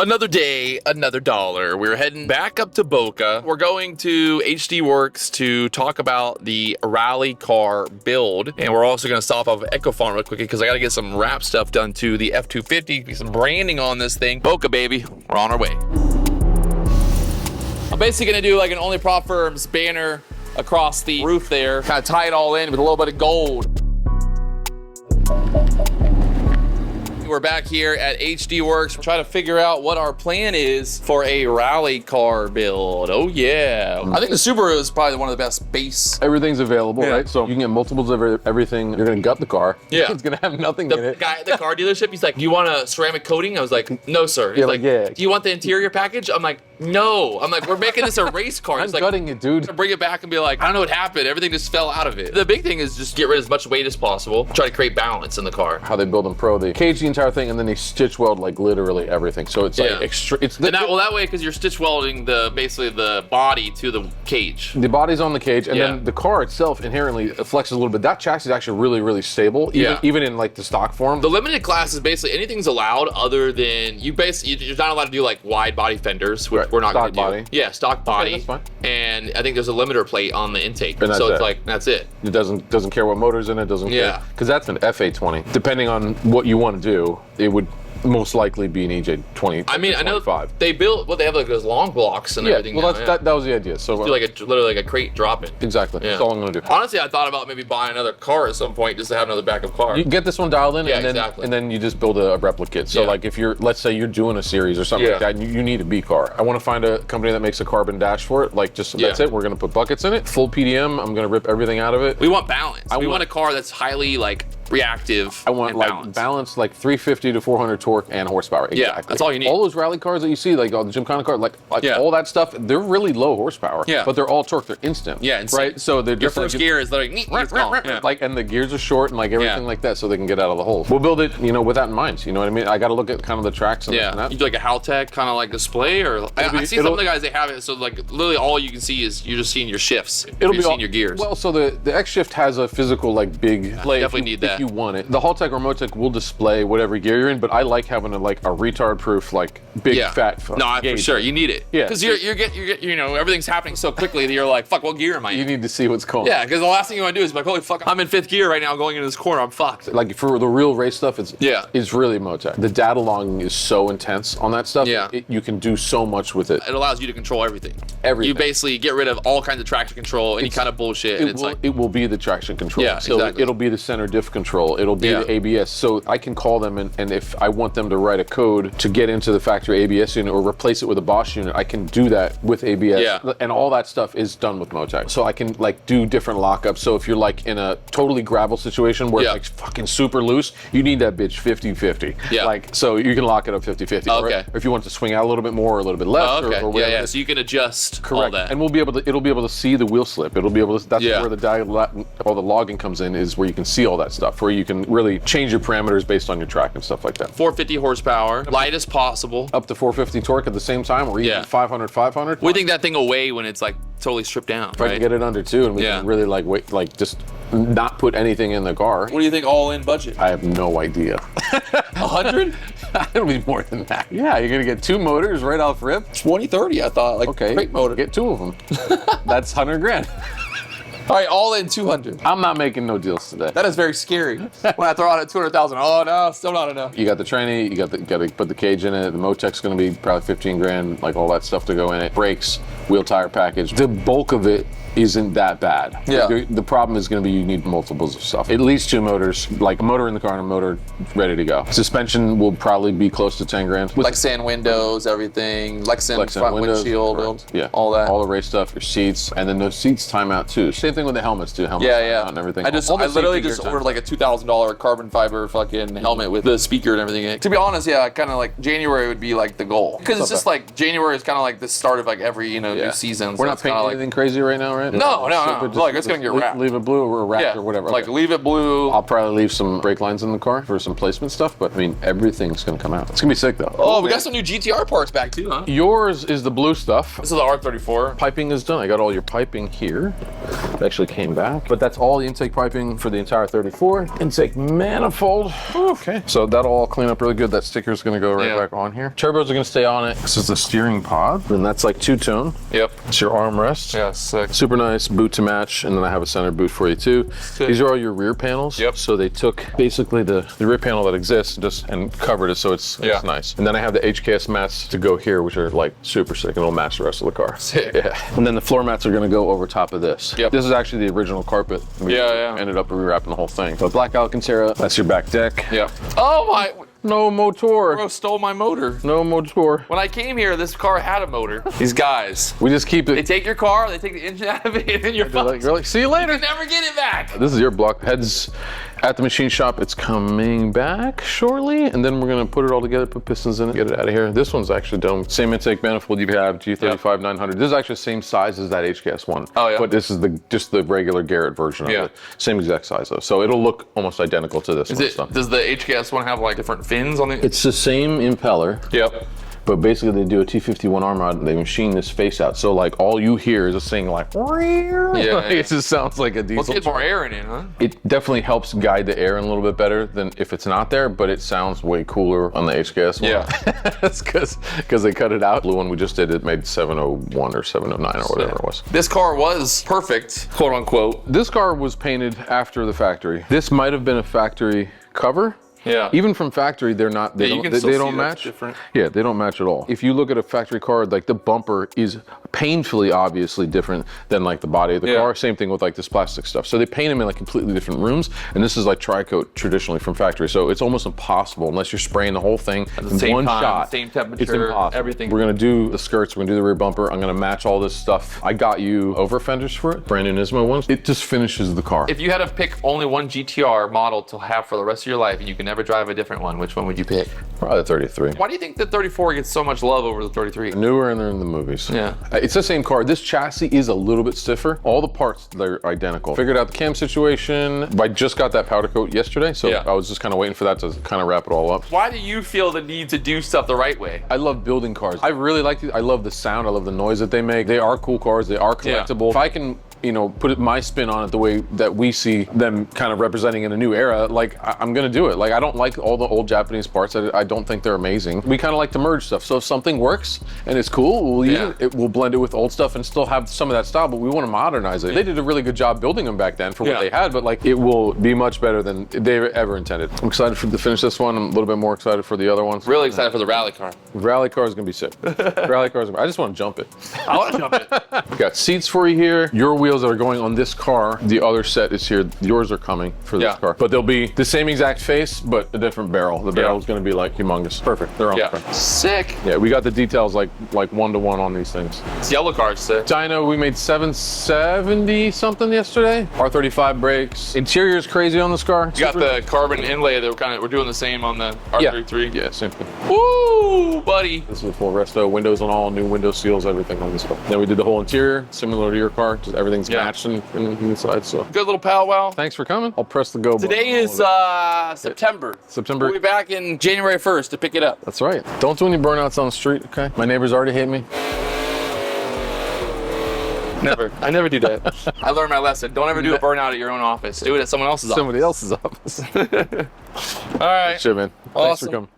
Another day, another dollar. We're heading back up to Boca. We're going to HDwerks to talk about the rally car build. And we're also gonna stop off at Echo Farm real quickly because I gotta get some wrap stuff done to the F250, some branding on this thing. Boca, baby, we're on our way. I'm basically gonna do like an Only Prop Firms banner across the roof there, kind of tie it all in with a little bit of gold. We're back here at HDwerks. We're trying to figure out what our plan is for a rally car build. Oh yeah. I think the Subaru is probably one of the best base. Everything's available, right? So you can get multiples of everything. You're gonna gut the car. Yeah. It's gonna have nothing in The it. guy at the car dealership, he's like, do you want a ceramic coating? I was like, no, sir. He's like, yeah. do you want the interior package? I'm like, no. I'm like, we're making this a race car. I'm He's like, gutting it, dude. bring it back and be like, I don't know what happened. Everything just fell out of it. The big thing is just get rid of as much weight as possible. Try to create balance in the car. How they build in Pro, they cage the entire thing and then they stitch weld like literally everything. So it's like extra. It's that way, because you're stitch welding basically the body to the cage. The body's on the cage, and then the car itself inherently flexes a little bit. That chassis is actually really, really stable, even in like the stock form. The limited class is basically anything's allowed other than you're not allowed to do like wide body fenders, which we're not going to do. Yeah, stock body. Okay, that's fine. And I think there's a limiter plate on the intake, and so it's like that's it. It doesn't care what motor's in it. Doesn't care, because that's an FA20. Depending on what you want to do, it would most likely be an EJ20. I mean, I know they built they have like those long blocks and everything. Well, that was the idea. So do like literally like a crate drop in. Exactly. That's all I'm gonna do. Honestly, I thought about maybe buying another car at some point just to have another backup car. You get this one dialed in, and then you just build a replicate. So like if let's say you're doing a series or something like that, and you need a B car. I want to find a company that makes a carbon dash for it. Like that's it. We're gonna put buckets in it. Full PDM. I'm gonna rip everything out of it. We want balance. We want a car that's highly like reactive. I want like balance, like 350 to 400 torque and horsepower. Exactly. Yeah, that's all you need. All those rally cars that you see, like all the Gymkhana cars, like all that stuff, they're really low horsepower. Yeah. But they're all torque. They're instant. Yeah. Instant. Right. So they're your first gear is like like, and the gears are short and like everything like that, so they can get out of the hole. We'll build it, with that in mind. You know what I mean? I got to look at kind of the tracks and that. You do like a Haltech kind of like display, or I see some of the guys they have it, so like literally all you can see is you're just seeing your shifts. You're seeing your gears. Well, so the X shift has a physical like big display. Definitely need that if you want it. The Haltech or Motec will display whatever gear you're in, but I like having a retard proof like big fat. No, for sure you need it. Yeah, because you're everything's happening so quickly that you're like, fuck, what gear am I in? You need to see what's going on. Yeah, because the last thing you want to do is be like, holy fuck, I'm in 5th gear right now going into this corner, I'm fucked. Like for the real race stuff, it's really Motec. The data logging is so intense on that stuff. Yeah, you can do so much with it. It allows you to control everything. Everything. You basically get rid of all kinds of traction control, any kind of bullshit. It will be the traction control. Yeah, so exactly. It'll be the center diff control. It'll be the ABS. So I can call them and if I want them to write a code to get into the factory ABS unit or replace it with a Bosch unit, I can do that with ABS. Yeah. And all that stuff is done with Motec. So I can like do different lockups. So if you're like in a totally gravel situation where it's like fucking super loose, you need that bitch 50-50. Yeah. Like, so you can lock it up 50-50. Okay. Or if you want to swing out a little bit more or a little bit less or whatever. Yeah. So you can adjust all that. And we'll be able to, it'll be able to see the wheel slip. It'll be able to, that's where all the logging comes in, is where you can see all that stuff, where you can really change your parameters based on your track and stuff like that. 450 horsepower, light as possible. Up to 450 torque at the same time, or even 500. We think that thing will weigh when it's like totally stripped down, Try to get it under 2 and we can really like just not put anything in the car. What do you think all in budget? I have no idea. 100? It'll be more than that. Yeah, you're gonna get 2 motors right off rip. 20, 30, I thought. Like, crate motor. Get 2 of them. That's 100 grand. All right, all in 200. I'm not making no deals today. That is very scary. When I throw out at 200,000, oh no, still not enough. You got the tranny, you got to put the cage in it. The Motec's gonna be probably 15 grand, like all that stuff to go in it. Brakes, wheel tire package. The bulk of it isn't that bad. Yeah. The problem is going to be you need multiples of stuff. At least 2 motors, like a motor in the car and a motor ready to go. Suspension will probably be close to 10 grand. Lexan windows, everything. Lexan front windshield, all that. All the race stuff, your seats, and then those seats time out too. Same thing with the helmets too. Helmets time out and everything. I literally just ordered like a $2,000 carbon fiber fucking helmet with the speaker and everything in it. To be honest, kind of like January would be like the goal. Because it's just like January is kind of like the start of like every new season. We're not painting anything crazy right now, right? No. Like it's gonna get wrapped. Leave it blue or wrapped or whatever. Like leave it blue. I'll probably leave some brake lines in the car for some placement stuff, but I mean everything's gonna come out. It's gonna be sick though. Oh, we got some new GTR parts back too, huh? Yours is the blue stuff. This is the R34. Piping is done. I got all your piping here. actually came back. But that's all the intake piping for the entire 34. Intake manifold. Okay, so that'll all clean up really good. That sticker's gonna go right back on here. Turbos are gonna stay on it. This is the steering pod, and that's like two-tone. Yep. It's your armrest. Yeah, sick. Super nice boot to match, and then I have a center boot for you too. Sick. These are all your rear panels. Yep. So they took basically the rear panel that exists and covered it, so it's nice. And then I have the HKS mats to go here, which are like super sick, and it'll match the rest of the car. Sick. Yeah. And then the floor mats are gonna go over top of this. Yep. This is actually the original carpet. We ended up rewrapping the whole thing. So black Alcantara, that's your back deck. Yeah. Oh my. No motor. Bro stole my motor. No motor. When I came here, this car had a motor. These guys. We just keep it. They take your car, they take the engine out of it, and then you're fucked. Like, really? See you later. You never get it back. This is your block. Heads at the machine shop. It's coming back shortly, and then we're gonna put it all together, put pistons in it, get it out of here. This one's actually done. Same intake manifold you have, G35 900. This is actually the same size as that HKS one. Oh yeah. But this is just the regular Garrett version of it. Same exact size though. So it'll look almost identical to this one. Does the HKS one have like different fins on it? It's the same impeller. Yep. But basically they do a T51 arm rod and they machine this face out. So like all you hear is a thing like, it just sounds like a diesel. Let's get more air in it, huh? It definitely helps guide the air in a little bit better than if it's not there, but it sounds way cooler on the HKS one. Yeah. That's because they cut it out. The blue one we just did, it made 701 or 709 or whatever it was. This car was perfect, quote unquote. This car was painted after the factory. This might have been a factory cover. Yeah. Even from factory, they're not. They don't match. Different. Yeah, they don't match at all. If you look at a factory car, like the bumper is painfully obviously different than like the body of the car. Same thing with like this plastic stuff. So they paint them in like completely different rooms, and this is like tri-coat traditionally from factory. So it's almost impossible unless you're spraying the whole thing in one shot. Same temperature. It's impossible. Everything. We're gonna do the skirts. We're gonna do the rear bumper. I'm gonna match all this stuff. I got you over fenders for it, brand new Nismo ones. It just finishes the car. If you had to pick only one GTR model to have for the rest of your life, and you can never drive a different one, which one would you pick? Probably the 33. Why do you think the 34 gets so much love over the 33? Newer and they're in the movies. Yeah. It's the same car. This chassis is a little bit stiffer. All the parts, they're identical. Figured out the cam situation. I just got that powder coat yesterday, so I was just kind of waiting for that to kind of wrap it all up. Why do you feel the need to do stuff the right way? I love building cars. I really like these. I love the sound. I love the noise that they make. They are cool cars. They are collectible. If I can, you know, put my spin on it the way that we see them kind of representing in a new era, like I'm gonna do it. Like I don't like all the old Japanese parts. I don't think they're amazing. We kind of like to merge stuff. So if something works and it's cool, we'll use it. We'll blend it with old stuff and still have some of that style, but we want to modernize it. They did a really good job building them back then for what they had, but like it will be much better than they ever intended. I'm excited to finish this one. I'm a little bit more excited for the other ones. Really excited for the rally car. Rally car is gonna be sick. Rally cars. I just want to jump it. I want to jump it. We got seats for you here. Your wheels that are going on this car. The other set is here. Yours are coming for this car. But they'll be the same exact face, but a different barrel. The barrel is going to be like humongous. Perfect. They're on the front. Sick. Yeah, we got the details like 1-to-1 on these things. This yellow car is sick. Dyno, we made 770 something yesterday. R35 brakes. Interior is crazy on this car. You got the carbon inlay that we're doing the same on the R33. Yeah, same thing. Woo, buddy. This is a full resto. Windows on all, new window seals, everything on this car. Then we did the whole interior, similar to your car. Just everything's matched inside. So good little powwow. Thanks for coming. I'll press the go button. Today is September. We'll be back in January 1st to pick it up. That's right. Don't do any burnouts on the street, okay? My neighbors already hate me. Never. I never do that. I learned my lesson. Don't ever do a burnout at your own office. Do it at someone else's office. Somebody else's office. All right. Shit, man. Awesome. Thanks for coming.